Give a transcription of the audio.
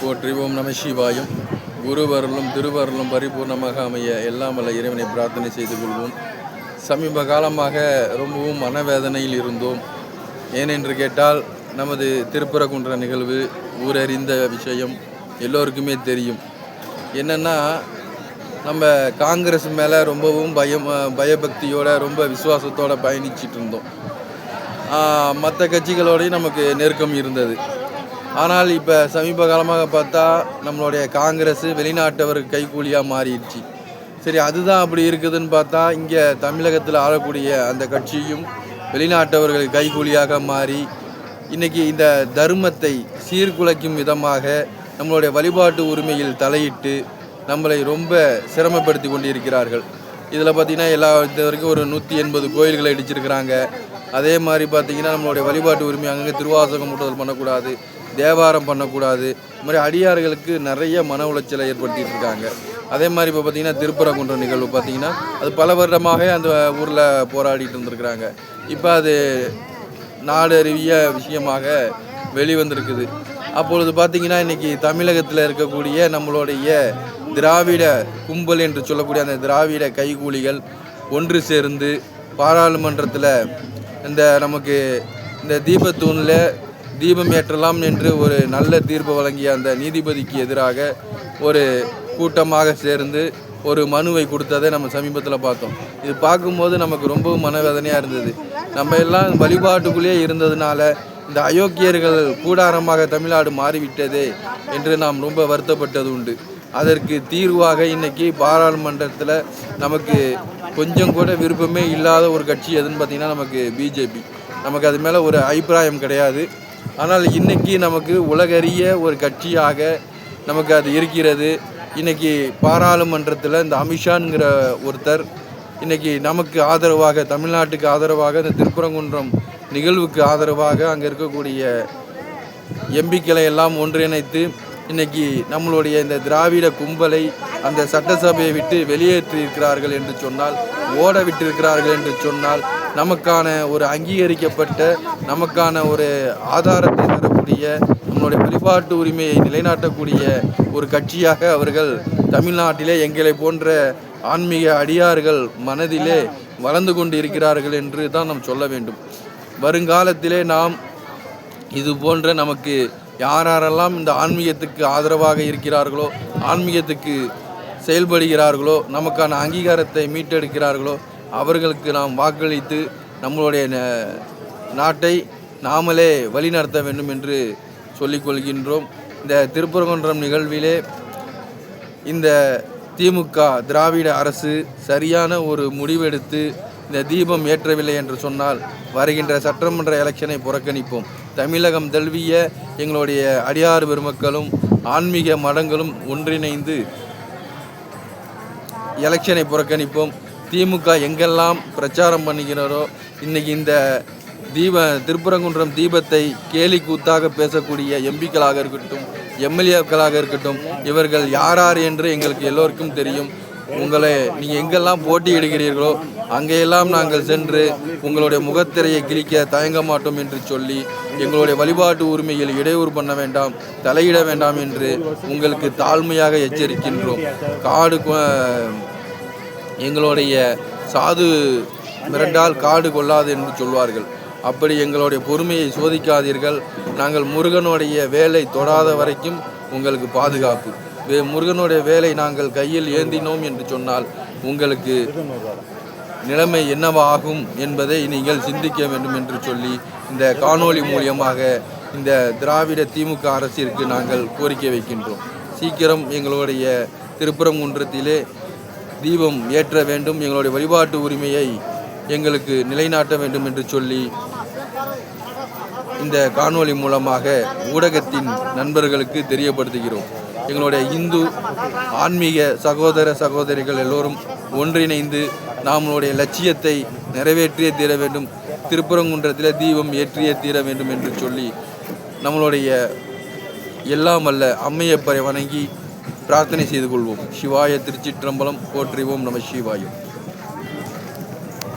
போற்றி. ஓம் நம சிவாயம். குருவருளும் திருவருளும் பரிபூர்ணமாக அமைய எல்லாம் வல்ல இறைவனை பிரார்த்தனை செய்து கொள்வோம். சமீப காலமாக ரொம்பவும் மனவேதனையில் இருந்தோம். ஏனென்று கேட்டால் நமது திருப்பரங்குன்ற நிகழ்வு ஊரறிந்த விஷயம், எல்லோருக்குமே தெரியும். என்னென்னா, நம்ம காங்கிரஸ் மேலே ரொம்பவும் பயபக்தியோட ரொம்ப விசுவாசத்தோடு பயணிச்சிட்டு இருந்தோம். மற்ற கட்சிகளோடையும் நமக்கு நெருக்கம் இருந்தது. ஆனால் இப்போ சமீப காலமாக பார்த்தா நம்மளுடைய காங்கிரஸ் வெளிநாட்டவருக்கு கைக்கூலியாக மாறிடுச்சு. சரி, அதுதான் அப்படி இருக்குதுன்னு பார்த்தா இங்கே தமிழகத்தில் ஆளக்கூடிய அந்த கட்சியும் வெளிநாட்டவர்கள் கைக்கூலியாக மாறி இன்றைக்கி இந்த தர்மத்தை சீர்குலைக்கும் விதமாக நம்மளுடைய வழிபாட்டு உரிமையில் தலையிட்டு நம்மளை ரொம்ப சிரமப்படுத்தி கொண்டிருக்கிறார்கள். இதில் பார்த்திங்கன்னா இது வரைக்கும் ஒரு 180 கோயில்களை அடிச்சிருக்கிறாங்க. அதே மாதிரி பார்த்திங்கன்னா நம்மளுடைய வழிபாட்டு உரிமை அங்கங்கே திருவாசகம் மூட்டுதல் பண்ணக்கூடாது, தேவாரம் பண்ணக்கூடாது. இது மாதிரி அடியார்களுக்கு நிறைய மன உளைச்சலை ஏற்படுத்திகிட்டு இருக்காங்க. அதே மாதிரி இப்போ பார்த்திங்கன்னா திருப்பரங்குன்ற நிகழ்வு பார்த்திங்கன்னா அது பல வருடமாக அந்த ஊரில் போராடிட்டு இருந்திருக்கிறாங்க. இப்போ அது நாடறிவிய விஷயமாக வெளிவந்திருக்குது. அப்பொழுது பார்த்திங்கன்னா இன்றைக்கி தமிழகத்தில் இருக்கக்கூடிய நம்மளுடைய திராவிட கும்பல் என்று சொல்லக்கூடிய அந்த திராவிட கைகூலிகள் ஒன்று சேர்ந்து பாராளுமன்றத்தில் நமக்கு இந்த தீபத்தூணில் தீபம் ஏற்றலாம் என்று ஒரு நல்ல தீர்ப்பு வழங்கிய அந்த நீதிபதிக்கு எதிராக ஒரு கூட்டமாக சேர்ந்து ஒரு மனுவை கொடுத்ததை நம்ம சமீபத்தில் பார்த்தோம். இது பார்க்கும்போது நமக்கு ரொம்ப மனவேதனையாக இருந்தது. நம்ம எல்லாம் வழிபாட்டுக்குள்ளேயே இருந்ததுனால இந்த அயோக்கியர்கள் கூடாரமாக தமிழ்நாடு மாறிவிட்டதே என்று நாம் ரொம்ப வருத்தப்பட்டது உண்டு. அதற்கு தீர்வாக இன்றைக்கி பாராளுமன்றத்தில் நமக்கு கொஞ்சம் கூட விருப்பமே இல்லாத ஒரு கட்சி எதுன்னு பார்த்திங்கன்னா நமக்கு பிஜேபி. நமக்கு அது மேலே ஒரு அபிப்பிராயம் கிடையாது. ஆனால் இன்றைக்கி நமக்கு உலகறிய ஒரு கட்சியாக நமக்கு அது இருக்கிறது. இன்றைக்கி பாராளுமன்றத்தில் இந்த அமித்ஷாங்கிற ஒருத்தர் இன்றைக்கி நமக்கு ஆதரவாக, தமிழ்நாட்டுக்கு ஆதரவாக, இந்த திருப்பரங்குன்றம் நிகழ்வுக்கு ஆதரவாக அங்கே இருக்கக்கூடிய எம்பிக்களை எல்லாம் ஒன்றிணைத்து இன்றைக்கி நம்மளுடைய இந்த திராவிட கும்பலை அந்த சட்டசபையை விட்டு வெளியேற்றியிருக்கிறார்கள் என்று சொன்னால், ஓட விட்டிருக்கிறார்கள் என்று சொன்னால், நமக்கான ஒரு அங்கீகரிக்கப்பட்ட, நமக்கான ஒரு ஆதாரத்தை தரக்கூடிய, நம்மளுடைய வழிபாட்டு உரிமையை நிலைநாட்டக்கூடிய ஒரு கட்சியாக அவர்கள் தமிழ்நாட்டிலே எங்களை போன்ற ஆன்மீக அடியார்கள் மனதிலே வளர்ந்து கொண்டு இருக்கிறார்கள் என்று தான் நாம் சொல்ல வேண்டும். வருங்காலத்திலே நாம் இது போன்ற நமக்கு யாரெல்லாம் இந்த ஆன்மீகத்துக்கு ஆதரவாக இருக்கிறார்களோ, ஆன்மீகத்துக்கு செயல்படுகிறார்களோ, நமக்கான அங்கீகாரத்தை மீட்டெடுக்கிறார்களோ அவர்களுக்கு நாம் வாக்களித்து நம்மளுடைய நாட்டை நாமளே வழிநடத்த வேண்டும் என்று சொல்லிக்கொள்கின்றோம். இந்த திருப்பரங்குன்றம் நிகழ்விலே இந்த திமுக திராவிட அரசு சரியான ஒரு முடிவெடுத்து இந்த தீபம் ஏற்றவில்லை என்று சொன்னால் வருகின்ற சட்டமன்ற எலெக்ஷனை புறக்கணிப்போம். தமிழகம் தழுவிய எங்களுடைய அடியார் பெருமக்களும் ஆன்மீக மடங்களும் ஒன்றிணைந்து எலெக்ஷனை புறக்கணிப்போம். திமுக எங்கெல்லாம் பிரச்சாரம் பண்ணுகிறாரோ, இன்றைக்கி இந்த திருப்பரங்குன்றம் தீபத்தை கேலி கூத்தாக பேசக்கூடிய எம்பிக்களாக இருக்கட்டும், எம்எல்ஏக்களாக இருக்கட்டும், இவர்கள் யார் என்று எங்களுக்கு எல்லோருக்கும் தெரியும். நீங்கள் எங்கெல்லாம் போட்டியிடுகிறீர்களோ அங்கெல்லாம் நாங்கள் சென்று உங்களுடைய முகத்திரையை கிழிக்க தயங்க மாட்டோம் என்று சொல்லி எங்களுடைய வழிபாட்டு உரிமையில் இடையூறு பண்ண வேண்டாம், தலையிட வேண்டாம் என்று உங்களுக்கு தாழ்மையாக எச்சரிக்கின்றோம். எங்களுடைய சாது மிரண்டால் காடு கொள்ளாது என்று சொல்வார்கள். அப்படி எங்களுடைய பொறுமையை சோதிக்காதீர்கள். நாங்கள் முருகனுடைய வேலை தொடாத வரைக்கும் உங்களுக்கு பாதுகாப்பு. முருகனுடைய வேலை நாங்கள் கையில் ஏந்தினோம் என்று சொன்னால் உங்களுக்கு நிலைமை என்னவாகும் என்பதை நீங்கள் சிந்திக்க வேண்டும் என்று சொல்லி இந்த காணொளி மூலியமாக இந்த திராவிட திமுக அரசிற்கு நாங்கள் கோரிக்கை வைக்கின்றோம். சீக்கிரம் எங்களுடைய திருப்பரங்குன்றத்திலே தீபம் ஏற்ற வேண்டும், எங்களுடைய வழிபாட்டு உரிமையை எங்களுக்கு நிலைநாட்ட வேண்டும் என்று சொல்லி இந்த காணொளி மூலமாக ஊடகத்தின் நண்பர்களுக்கு தெரியப்படுத்துகிறோம். எங்களுடைய இந்து ஆன்மீக சகோதர சகோதரிகள் எல்லோரும் ஒன்றிணைந்து நம்மளுடைய லட்சியத்தை நிறைவேற்றியே தீர வேண்டும், திருப்பரங்குன்றத்தில் தீபம் ஏற்றியே தீர வேண்டும் என்று சொல்லி நம்மளுடைய எல்லாம் வல்ல அம்மையப்பரை வணங்கி பிரார்த்தனை செய்து கொள்வோம். சிவாய திருச்சிற்றம்பலம். போற்றி. ஓம் நம சிவாயம்.